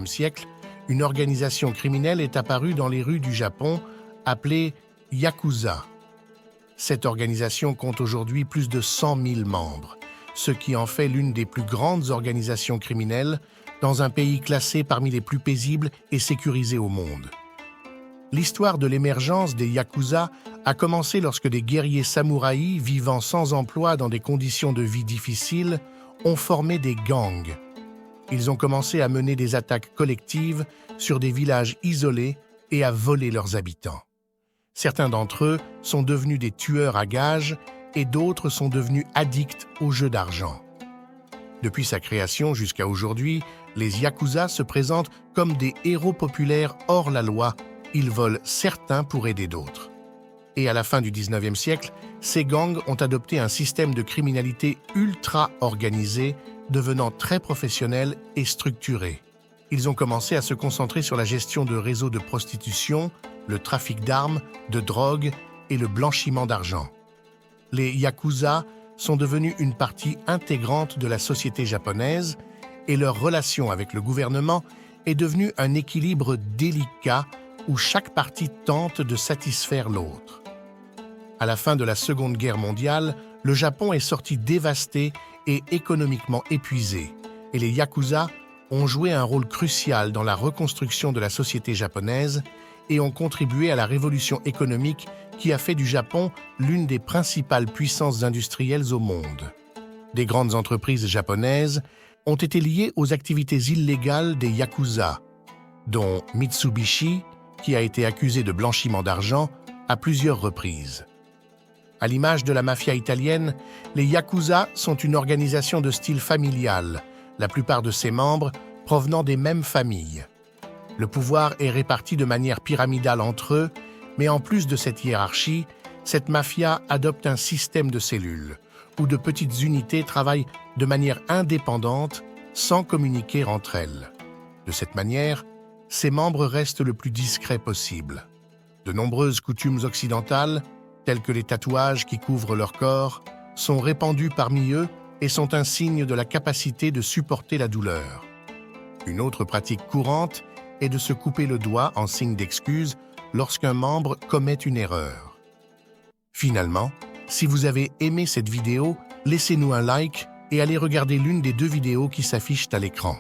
19e siècle, une organisation criminelle est apparue dans les rues du Japon, appelée Yakuza. Cette organisation compte aujourd'hui plus de 100 000 membres, ce qui en fait l'une des plus grandes organisations criminelles dans un pays classé parmi les plus paisibles et sécurisés au monde. L'histoire de l'émergence des Yakuza a commencé lorsque des guerriers samouraïs vivant sans emploi dans des conditions de vie difficiles ont formé des gangs. Ils ont commencé à mener des attaques collectives sur des villages isolés et à voler leurs habitants. Certains d'entre eux sont devenus des tueurs à gages et d'autres sont devenus addicts aux jeux d'argent. Depuis sa création jusqu'à aujourd'hui, les Yakuza se présentent comme des héros populaires hors la loi. Ils volent certains pour aider d'autres. Et à la fin du 19e siècle, ces gangs ont adopté un système de criminalité ultra organisé, devenant très professionnel et structuré. Ils ont commencé à se concentrer sur la gestion de réseaux de prostitution, le trafic d'armes, de drogue et le blanchiment d'argent. Les Yakuza sont devenus une partie intégrante de la société japonaise et leur relation avec le gouvernement est devenue un équilibre délicat où chaque partie tente de satisfaire l'autre. À la fin de la Seconde Guerre mondiale, le Japon est sorti dévasté et économiquement épuisé, et les Yakuza ont joué un rôle crucial dans la reconstruction de la société japonaise et ont contribué à la révolution économique qui a fait du Japon l'une des principales puissances industrielles au monde. Des grandes entreprises japonaises ont été liées aux activités illégales des Yakuza, dont Mitsubishi, qui a été accusé de blanchiment d'argent à plusieurs reprises. À l'image de la mafia italienne, les Yakuza sont une organisation de style familial, la plupart de ses membres provenant des mêmes familles. Le pouvoir est réparti de manière pyramidale entre eux, mais en plus de cette hiérarchie, cette mafia adopte un système de cellules, où de petites unités travaillent de manière indépendante, sans communiquer entre elles. De cette manière, ses membres restent le plus discrets possible. De nombreuses coutumes occidentales, telles que les tatouages qui couvrent leur corps, sont répandues parmi eux et sont un signe de la capacité de supporter la douleur. Une autre pratique courante est de se couper le doigt en signe d'excuse lorsqu'un membre commet une erreur. Finalement, si vous avez aimé cette vidéo, laissez-nous un like et allez regarder l'une des 2 vidéos qui s'affichent à l'écran.